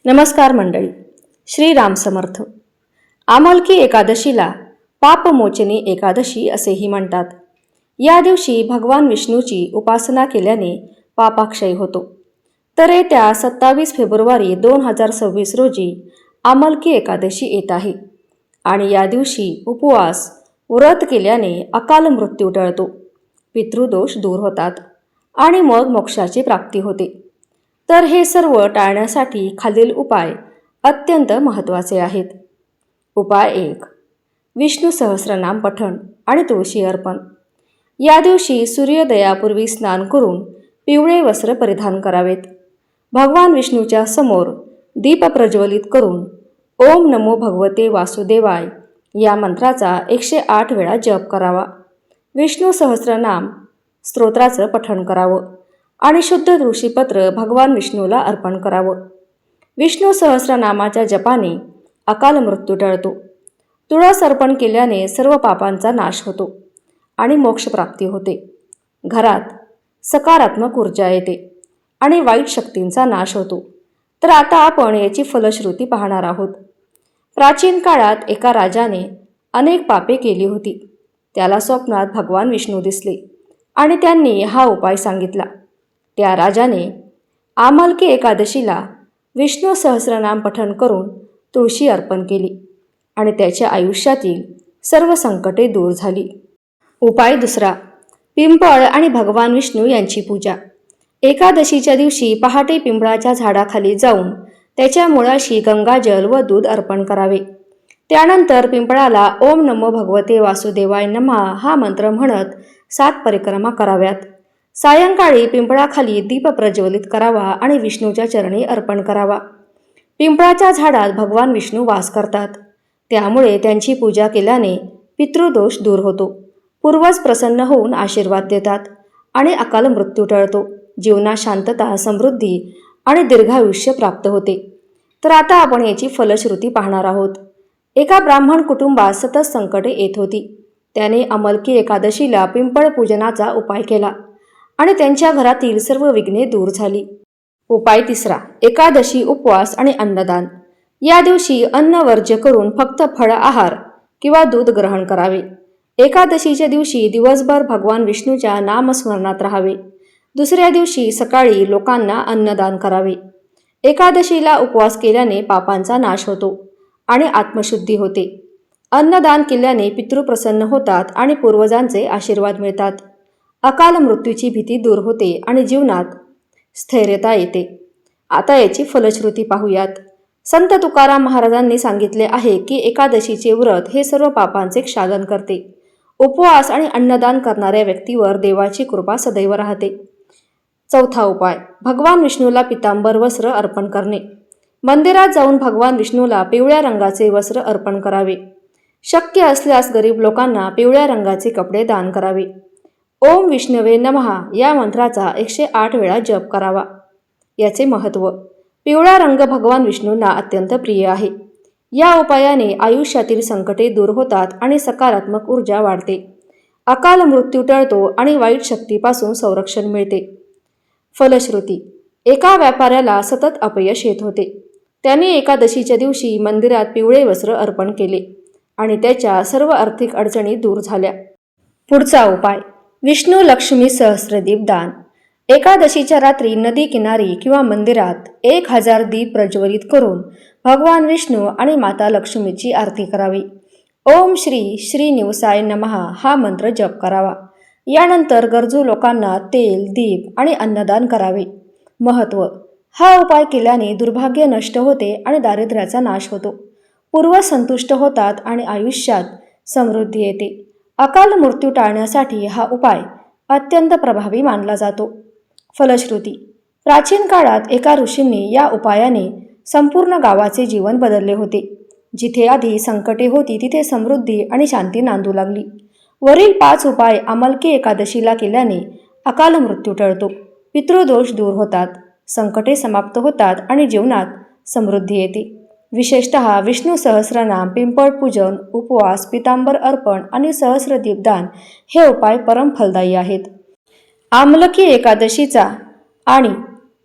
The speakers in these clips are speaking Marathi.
नमस्कार मंडळी. श्री राम समर्थ. आमलकी एकादशीला पापमोचनी एकादशी असेही म्हणतात. या दिवशी भगवान विष्णूची उपासना केल्याने पापाक्षय होतो. तर येत्या 27 फेब्रुवारी 2026 रोजी आमलकी एकादशी येत आहे आणि या दिवशी उपवास व्रत केल्याने अकाल मृत्यू टळतो, पितृदोष दूर होतात आणि मग मोक्षाची प्राप्ती होते. तर हे सर्व टाळण्यासाठी खालील उपाय अत्यंत महत्त्वाचे आहेत. उपाय 1. विष्णू सहस्रनाम पठण आणि तुळशी अर्पण. या दिवशी सूर्योदयापूर्वी स्नान करून पिवळे वस्त्र परिधान करावेत. भगवान विष्णूच्या समोर दीप प्रज्वलित करून ओम नमो भगवते वासुदेवाय या मंत्राचा 108 वेळा जप करावा. विष्णू सहस्रनाम स्तोत्राचं पठण करावं आणि शुद्ध तुळशीपत्र भगवान विष्णूला अर्पण करावं. विष्णू सहस्रनामाच्या जपाने अकाल मृत्यू टळतो. तुळस अर्पण केल्याने सर्व पापांचा नाश होतो आणि मोक्षप्राप्ती होते. घरात सकारात्मक ऊर्जा येते आणि वाईट शक्तींचा नाश होतो. तर आता आपण याची फलश्रुती पाहणार आहोत. प्राचीन काळात एका राजाने अनेक पापे केली होती. त्याला स्वप्नात भगवान विष्णू दिसले आणि त्यांनी हा उपाय सांगितला. त्या राजाने आमलकी एकादशीला विष्णू सहस्रनाम पठण करून तुळशी अर्पण केली आणि त्याच्या आयुष्यातील सर्व संकटे दूर झाली. उपाय 2. पिंपळ आणि भगवान विष्णू यांची पूजा. एकादशीच्या दिवशी पहाटे पिंपळाच्या झाडाखाली जाऊन त्याच्या मुळाशी गंगाजल व दूध अर्पण करावे. त्यानंतर पिंपळाला ओम नमो भगवते वासुदेवाय नमः हा मंत्र म्हणत 7 परिक्रमा कराव्यात. सायंकाळी पिंपळाखाली दीप प्रज्वलित करावा आणि विष्णूच्या चरणी अर्पण करावा. पिंपळाच्या झाडात भगवान विष्णू वास करतात, त्यामुळे त्यांची पूजा केल्याने पितृदोष दूर होतो. पूर्वज प्रसन्न होऊन आशीर्वाद देतात आणि अकाल मृत्यू टळतो. जीवनात शांतता, समृद्धी आणि दीर्घायुष्य प्राप्त होते. तर आता आपण याची फलश्रुती पाहणार आहोत. एका ब्राह्मण कुटुंबात सतत संकटे येत होती. त्याने आमलकी एकादशीला पिंपळ पूजनाचा उपाय केला आणि त्यांच्या घरातील सर्व विघ्ने दूर झाली. उपाय 3. एकादशी उपवास आणि अन्नदान. या दिवशी अन्न वर्ज्य करून फक्त फळ आहार किंवा दूध ग्रहण करावे. एकादशीच्या दिवशी दिवसभर भगवान विष्णूच्या नामस्मरणात राहावे. दुसऱ्या दिवशी सकाळी लोकांना अन्नदान करावे. एकादशीला उपवास केल्याने पापांचा नाश होतो आणि आत्मशुद्धी होते. अन्नदान केल्याने पितृ प्रसन्न होतात आणि पूर्वजांचे आशीर्वाद मिळतात. अकाल मृत्यूची भीती दूर होते आणि जीवनात स्थैर्यता येते. आता याची फलश्रुती पाहूयात. संत तुकाराम महाराजांनी सांगितले आहे की एकादशीचे व्रत हे सर्व पापांचे क्षालन करते. उपवास आणि अन्नदान करणाऱ्या व्यक्तीवर देवाची कृपा सदैव राहते. 4. उपाय भगवान विष्णूला पितांबर वस्त्र अर्पण करणे. मंदिरात जाऊन भगवान विष्णूला पिवळ्या रंगाचे वस्त्र अर्पण करावे. शक्य असल्यास गरीब लोकांना पिवळ्या रंगाचे कपडे दान करावे. ओम विष्णवे नमः या मंत्राचा 108 वेळा जप करावा. याचे महत्त्व. पिवळा रंग भगवान विष्णूंना अत्यंत प्रिय आहे. या उपायाने आयुष्यातील संकटे दूर होतात आणि सकारात्मक ऊर्जा वाढते. अकाल मृत्यू टळतो आणि वाईट शक्तीपासून संरक्षण मिळते. फलश्रुती. एका व्यापाऱ्याला सतत अपयश येत होते. त्याने एकादशीच्या दिवशी मंदिरात पिवळे वस्त्र अर्पण केले आणि त्याच्या सर्व आर्थिक अडचणी दूर झाल्या. पुढचा उपाय विष्णू लक्ष्मी सहस्रदीप दान. एकादशीच्या रात्री नदी किनारी किंवा मंदिरात 1000 दीप प्रज्वलित करून भगवान विष्णू आणि माता लक्ष्मीची आरती करावी. ओम श्री श्री निवसाय नमः हा मंत्र जप करावा. यानंतर गरजू लोकांना तेल, दीप आणि अन्नदान करावे. महत्त्व. हा उपाय केल्याने दुर्भाग्य नष्ट होते आणि दारिद्र्याचा नाश होतो. पूर्वज संतुष्ट होतात आणि आयुष्यात समृद्धी येते. अकाल मृत्यू टाळण्यासाठी हा उपाय अत्यंत प्रभावी मानला जातो. फलश्रुती. प्राचीन काळात एका ऋषींनी या उपायाने संपूर्ण गावाचे जीवन बदलले होते. जिथे आधी संकटे होती तिथे समृद्धी आणि शांती नांदू लागली. वरील 5 उपाय आमलकी एकादशीला केल्याने अकाल मृत्यू टळतो, पितृदोष दूर होतात, संकटे समाप्त होतात आणि जीवनात समृद्धी येते. विशेषतः विष्णू सहस्रनाम, पिंपळ पूजन, उपवास, पितांबर अर्पण आणि सहस्रदीपदान हे उपाय परम फलदायी आहेत. आमलकी एकादशीचा आणि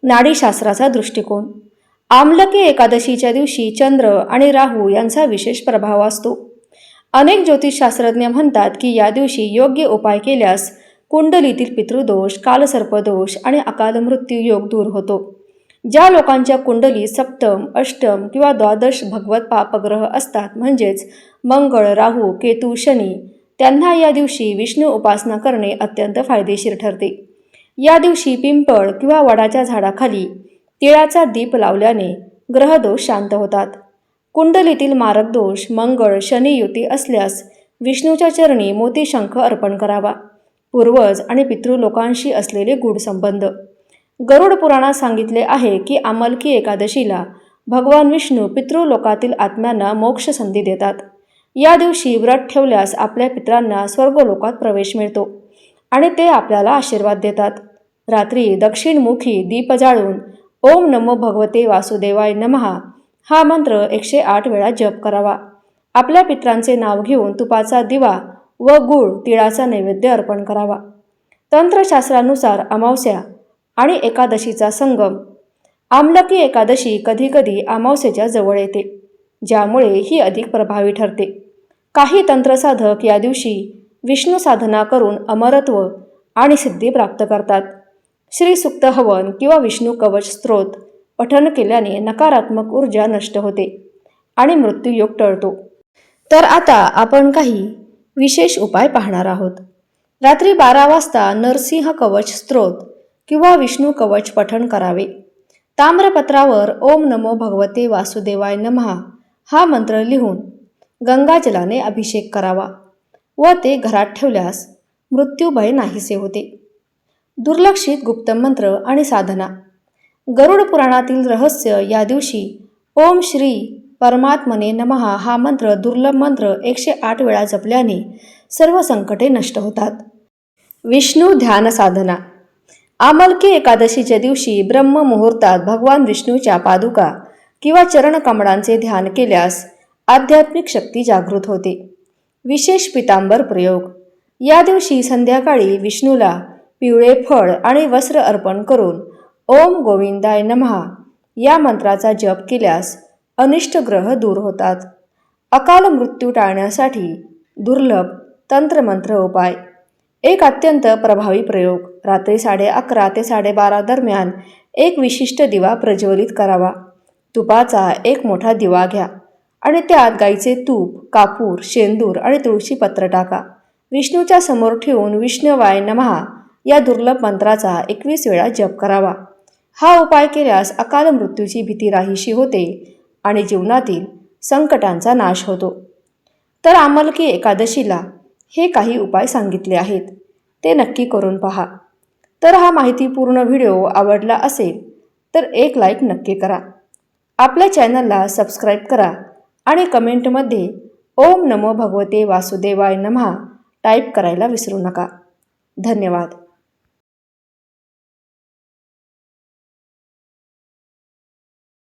नाडीशास्त्राचा दृष्टिकोन. आमलकी एकादशीच्या दिवशी चंद्र आणि राहू यांचा विशेष प्रभाव असतो. अनेक ज्योतिषशास्त्रज्ञ म्हणतात की या दिवशी योग्य उपाय केल्यास कुंडलीतील पितृदोष, कालसर्पदोष आणि अकाल मृत्यू योग दूर होतो. ज्या लोकांच्या कुंडली सप्तम, अष्टम किंवा द्वादश भगवत पापग्रह असतात, म्हणजेच मंगळ, राहू, केतू, शनी, त्यांना या दिवशी विष्णू उपासना करणे अत्यंत फायदेशीर ठरते. या दिवशी पिंपळ किंवा वडाच्या झाडाखाली तिळाचा दीप लावल्याने ग्रहदोष शांत होतात. कुंडलीतील मारक दोष, मंगळ शनी युती असल्यास विष्णूच्या चरणी मोतीशंख अर्पण करावा. पूर्वज आणि पितृलोकांशी असलेले गूढ संबंध. गरुड पुराणात सांगितले आहे की आमलकी एकादशीला भगवान विष्णू पितृलोकातील आत्म्यांना मोक्ष संधी देतात. या दिवशी व्रत ठेवल्यास आपल्या पितरांना स्वर्गलोकात प्रवेश मिळतो आणि ते आपल्याला आशीर्वाद देतात. रात्री दक्षिणमुखी दीप जाळून ओम नमो भगवते वासुदेवाय नमः हा मंत्र 108 वेळा जप करावा. आपल्या पितरांचे नाव घेऊन तुपाचा दिवा व गूळ तिळाचा नैवेद्य अर्पण करावा. तंत्रशास्त्रानुसार अमावस्या आणि एकादशीचा संगम. आमलकी एकादशी कधीकधी अमावस्येच्या जवळ येते, ज्यामुळे ही अधिक प्रभावी ठरते. काही तंत्रसाधक या दिवशी विष्णू साधना करून अमरत्व आणि सिद्धी प्राप्त करतात. श्री सुक्त हवन किंवा विष्णू कवच स्तोत्र पठण केल्याने नकारात्मक ऊर्जा नष्ट होते आणि मृत्यूयोग टळतो. तर आता आपण काही विशेष उपाय पाहणार आहोत. रात्री 12 वाजता नरसिंह कवच स्तोत्र किंवा विष्णू कवच पठण करावे. ताम्रपत्रावर ओम नमो भगवते वासुदेवाय नमः हा मंत्र लिहून गंगाजलाने अभिषेक करावा व ते घरात ठेवल्यास मृत्यू भय नाहीसे होते. दुर्लक्षित गुप्त मंत्र आणि साधना. गरुड पुराणातील रहस्य. या दिवशी ओम श्री परमात्मने नमः हा मंत्र, दुर्लभ मंत्र 108 वेळा जपल्याने सर्व संकटे नष्ट होतात. विष्णू ध्यान साधना. आमलकी एकादशीच्या दिवशी ब्रह्म मुहूर्तात भगवान विष्णूच्या पादुका किंवा चरणकमळांचे ध्यान केल्यास आध्यात्मिक शक्ती जागृत होते. विशेष पितांबर प्रयोग. या दिवशी संध्याकाळी विष्णूला पिवळे फळ आणि वस्त्र अर्पण करून ओम गोविंदाय नमः या मंत्राचा जप केल्यास अनिष्ट ग्रह दूर होतात. अकाल मृत्यू टाळण्यासाठी दुर्लभ तंत्रमंत्र उपाय. एक अत्यंत प्रभावी प्रयोग. रात्री 11:30 ते 12:30 दरम्यान एक विशिष्ट दिवा प्रज्वलित करावा. तुपाचा एक मोठा दिवा घ्या आणि त्यात गाईचे तूप, कापूर, शेंदूर आणि तुळशी पत्र टाका. विष्णूच्या समोर ठेवून विष्णवाय नमः या दुर्लभ मंत्राचा 21 वेळा जप करावा. हा उपाय केल्यास अकाल मृत्यूची भीती राहीशी होते आणि जीवनातील संकटांचा नाश होतो. तर आमलकी एकादशीला हे काही उपाय सांगितले आहेत, ते नक्की करून पहा. तर हा माहितीपूर्ण व्हिडिओ आवडला असेल तर एक लाईक नक्की करा. आपल्या चॅनलला सबस्क्राईब करा आणि कमेंटमध्ये ओम नमो भगवते वासुदेवाय नमः टाईप करायला विसरू नका. धन्यवाद.